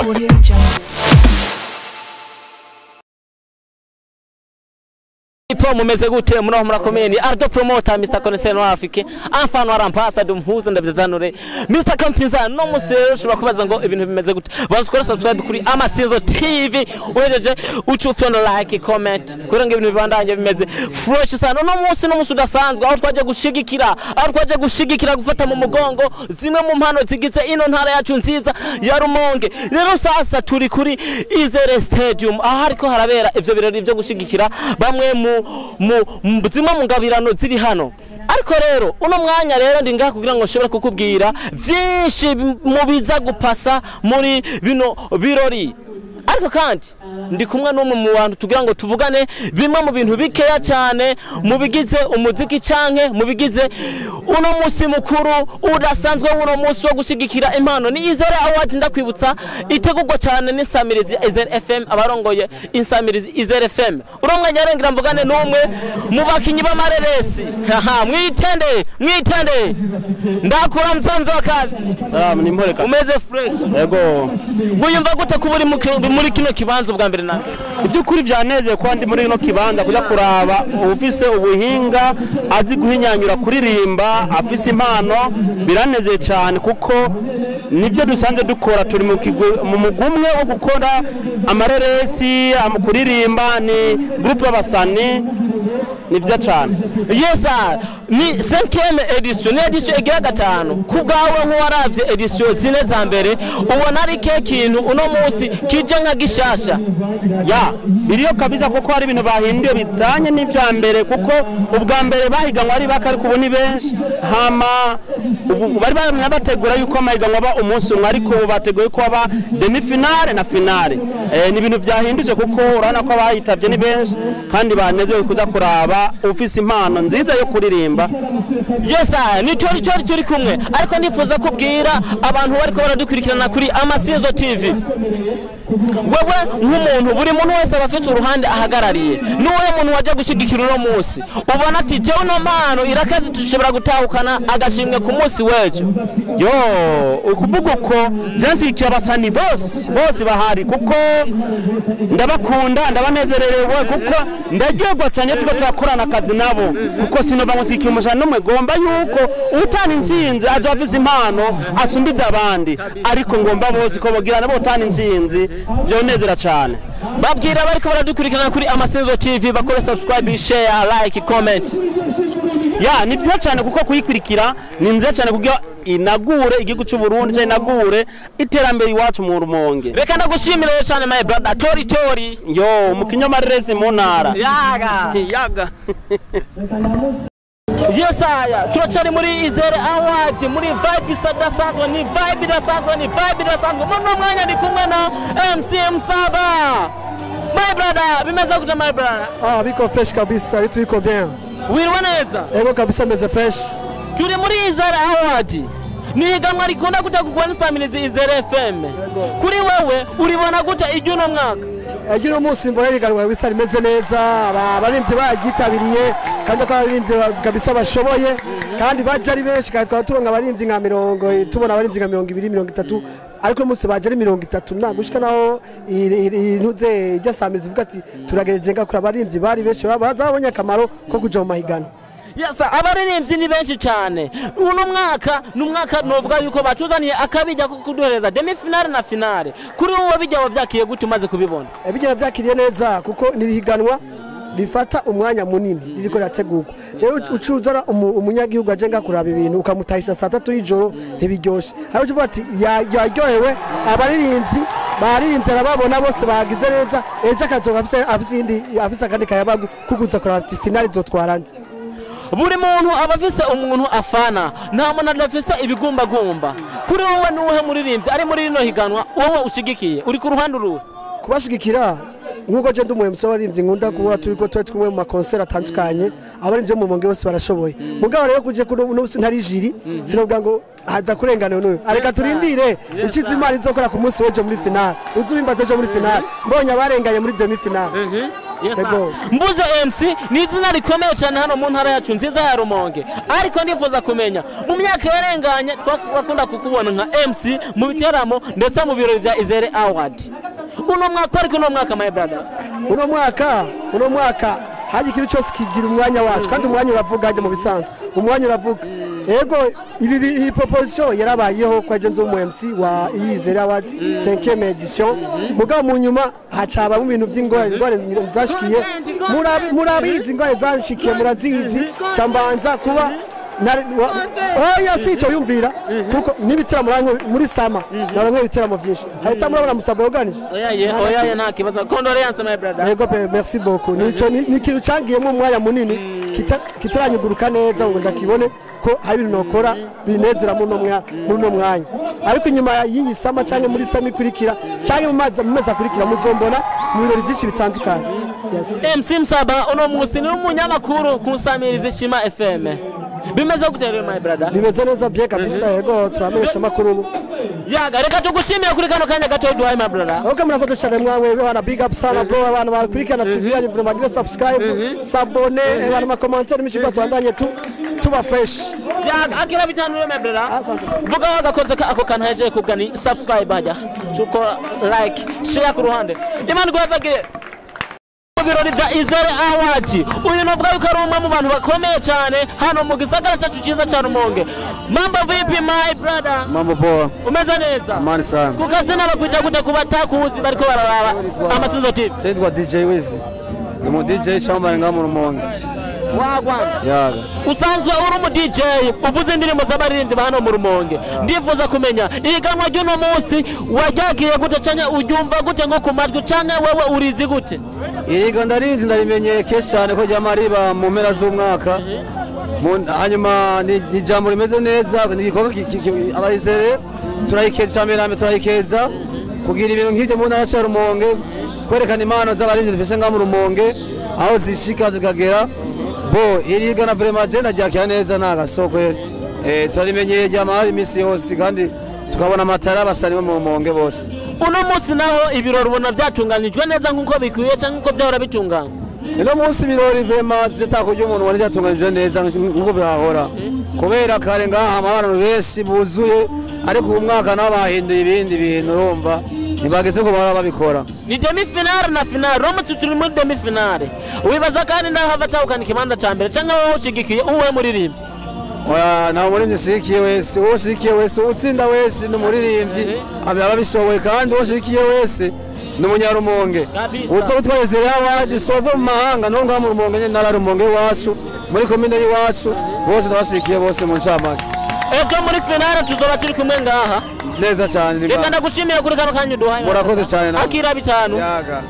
Audio Jungle. Ipo mumeze gute muno murakomeye ni Ardo Promoter Mr. Connaisseur Afrique enfano arampassador mpuzo ndabidanure Mr. Campinza no musero shobora kubaza ngo ibintu bimeze gute bazukora subscribe kuri Amasinzo TV uhejeje ucufyono like comment kurenga ibintu bibandanye bimeze fresh sana no munsi udasanzwe aho twaje gushigikira gufata mu mugongo zimwe mu mpano zigize ino ntara yacu nziza ya Rumonge rero sasa turi kuri Izere Stadium aho ariko harabera ivyo birori byo gushigikira bamwe mu zimwe mu ngabirano ziri hano ariko rero uno mwanya rero ndi ngaha kugira ngo nshobore kukubwira byinshi mu biza gupasa muri bino birori ariko kandi ndi kumwe n'umwe mu bantu tugira ngo tuvugane bimwe mu bintu bikeya cyane mu bigize umuziki canke mu bigize uno musi mukuru udasanzwe uno musi wo gushigikira impano ni Izere Award ndakwibutsa itegurwa cyane n'insamirizi Izere FM abarongoye insamirizi Izere FM uromwe nyarengira mvugane n'umwe mu bakinyi b'amareresi mwitende ndakura msanzo wakazi salamu ni mpore umeze fresh yego wiyumva gute kuburi muri kino kibanza ubwa mbere na ibyukuri byaneze kwa ndi muri kino kibanza kuja kuraba ufise ubuhinga azi guhinyanyura kuririmba afise impano biraneze cyane kuko nibyo dusanze dukora turi mu mugumwe wo gukora amareresi kuririmba ni groupe y'abasani nibyo cyane yesa ni 5e edition igira gatanu kubgawe nk'uwaravye edition zine za mbere ubona ari ke kintu uno munsi kije nka gishasha ya biriyo kabisa kuko hari ibintu bahinduye bitanye n'ivya mbere kuko ubwa mbere bahiganwa ari bakari kubona benshi hama bari bategura yuko amahiganwa ba umunsi umwe ariko bateguye ko aba demi finale na finale ni ibintu byahinduje kuko urana ko abahitavye ni benshi kandi banezewe kuza kuraba ufise impano nziza yo kuririmba yesa ni turi kumwe ariko nifuza kubwira abantu bariko baradukurikirana kuri Amasinzo TV wewe nk'umuntu buri muntu wese abafite uruhande ahagarariye n'uwe muntu waje gushigikira uno munsi ubona ati jewe no mpano irakazi tushobora gutahukana agashimwe ku munsi wejo yo ukuvuga uko jansikiye abasani bose bahari kuko ndabakunda ndabanezererewe kuko ndaryoherwa cyane tuko turakorana akazi nabo kuko sinova musikiye umujana n'umwe gomba yuko utana intsinzi aje afise impano asumbiza abandi ariko ngomba bose ko bogira nabo utana intsinzi byonezera cyane babwira bariko baradukurikirana kuri Amasinzo TV bakore subscribe share like comment ya ni byiza cyane kuko kuyikurikira ni nziza cyane kugira inagure igihugu cy'u Burundi cyane inagure iterambere iwacu mu Rumonge reka ndagushimire cyane my brother tori yo mukinyo mareresi mu ntara yaga yesaya turacari muri Izere Award muri vibe sadasanzwe ni vibe idasanzwe muno mwanya ndi kumwe na MC Msaba my brother bimeze gute my brother biko fresh kabisa bitu biko bien wirwa neza ego kabisa meze fresh turi muri Izere Award ni higanwa rikunda gutagurwa n'insamirizi Izere FM kuri wewe uribona gute ijuno mwaka ejo umunsi mbona higanwa bisa rimeze neza abarimvye bagitabiriye kandi ko abarimvye kabisa bashoboye kandi baje ari benshi kandi twaturonga abarimvye nka 40 tubona abarimvye nka 20 30 ariko umunsi baje ari 30 nagushika naho intuze ijya samirizi ivuga ati turagereje ngakora abarimvye bari benshi bazabonye akamaro ko kuja mu mahigano yesa abaririmbyi ni benshi cyane uno mwaka numwaka novuga yuko batuzaniye akabijya kuduhereza demi finale na finale kuri uwo bijya byakiye gute umaze kubibona bijya byakiriye neza kuko nibihiganwa rifata umwanya munini ririko rategurwa rero ucuzara umunyagihugu aje ngakuraba ibintu ukamutahisha saa 3 y'ijoro ntibiryoshe aho uvuga ati yaryohewe abaririmbyi baririmbye arababona bose bagize neza ejo akazoga afise akandi kayabagu kukuza kuraba finale zotwarande buri muntu abafise umuntu afana nta muntu adafise ibigumbagumba kuri wowe nuwe muririmbyi ari muri rino higanwa wowe ushigikiye uri ku ruhande uruhe kubashigikira nkuko je ndumuye musabarimbyi nkunda kuba turiko twumwe mu makonsera atandukanye abarivye mu Rumonge bose barashoboye mugabo rero kuje n'ubusi ntari jiri sinobwa ngo haza kurengana n'uyu areka turindire ikizi imana izokora ku munsi wejo muri finale uzubimbaze ejo muri finale mbonye abarenganye muri demi finale mvuze MC ni izina rikomeye cyane hano mu ntara yacu nziza ya Rumonge ariko ndifuza kumenya mu myaka yarenganye twakunda kukubona nka MC mu biteramo ndetse mu birori bya Izere Award uno mwaka ariko uno mwaka my brother uno mwaka haje ikintu cyose kigira umwanya wacu kandi umwanya uravuga mu bisanzwe umwanya uravuga ego iyi proposition yarabayeho kwa Jenzo mu MC wa Izere Award 5e edition mugabo mu nyuma hacaba mu bintu by'ingorane zashikiye murabizi ingorane zashikiye murazizi cyambanza kuba oya sico yumvira kuko nibitaramo muri sama naranwe bitaramo byinshi harita murabona musabwa organize oya nta kibazo condoléance my brother yego merci beaucoup nico ni kintu cyangiyemo umwanya munini kitaranyuguruka neza ngo ndakibone ko hari ibintu nokora binezera muri no mwanya ariko inyuma y'iyi sama cyane muri sama ikurikira cyane mu meza akurikira muzombona mu birori byinshi bitandukanye MC Msaba uno musi ni umunyamakuru kusamiriza Shima FM bimeze gute rero my brother bimeze neza bye kabisa yego turamenyesha makuru yaga reka tugushimiye kuri kano kanya gato duhaye my brother okay murakoze cyane mwamwe bana big up sana bro abantu bakurikirana TV yanyu bro magire subscribe sabone abantu ma commentaire mishipa twandanye tuba fresh yaga akira bitanu rero my brother vuga wagakoze ako kana heje kugani subscribe haja chuko like share ku ruhande imana gwazagire birori bya Izere Award uyu navuga yuko ari umwe mu bantu bakomeye cyane hano mu gisagara cyacu cyiza cya Rumonge mambo vipi my brother mambo poa umeze neza amani sana kukazina bakwita gute kubatakuzi bariko bararaba amasinzo TV cyitwa DJ Wizi ni mu DJ cyamba nga mu Rumonge wagwana yaga usanzwe uri mu DJ uvuze indirimbo z'abaririmbyi hano mu Rumonge ndifuza kumenya ihiganwa ry'uno munsi wajyagiye gute cyane ubyumva gute ngo kumaryo cyane wewe urizi gute iriga ndarimenyeye kenshi cyane ko ryamariba mu mpera z'umwaka hanyuma ni jambo rimeze neza ni igikorwa abayizere turayikeza mbere turayikeza kugira ibintu nk'ibyo mu ntara ya Rumonge kwerekana impano z'abaririmbyi dufise nga mu Rumonge aho zishika zikagera bo iriga na vraiment je najyakira neza nagasoko turarimenyeye ryamari imisi yose kandi tukabona amatara abasani mu Rumonge bose uno munsi naho ibirori ubona byatunganijwe neza nkuko bikwiye cyangwa nkuko byahora bitungana uno munsi ibirori vraiment zitako ry'umuntu wari byatunganijwe neza nkuko byahora kubera kare ngaha abantu benshi buzuye ariko uyu mwaka nabo bahinduye ibindi bintu urumva ntibageze ko baba babikora ni demi finale na finale romutse turi muri demi finale wibaza kandi naho abatahukana ikibanza cya mbere cyangwa wowe ushigikiye uwe muririmbyi nawe muri nisikiye wese ushikiye wese utsinda wese ni umuririmbyi aba bishoboye kandi ushikiye wese ni umunyarumonge uto twezere Award sove mu mahanga no ngaha mu Rumonge nyine nara Rumonge wacu muri komine y'iwacu bose ndabashikiye bose mu ncamake ejo muri finale tuzoba turi kumwe ngaha neza cyane reka ndagushimira kuri kano kanya duhaye murakoze cyane akira bitanu yaga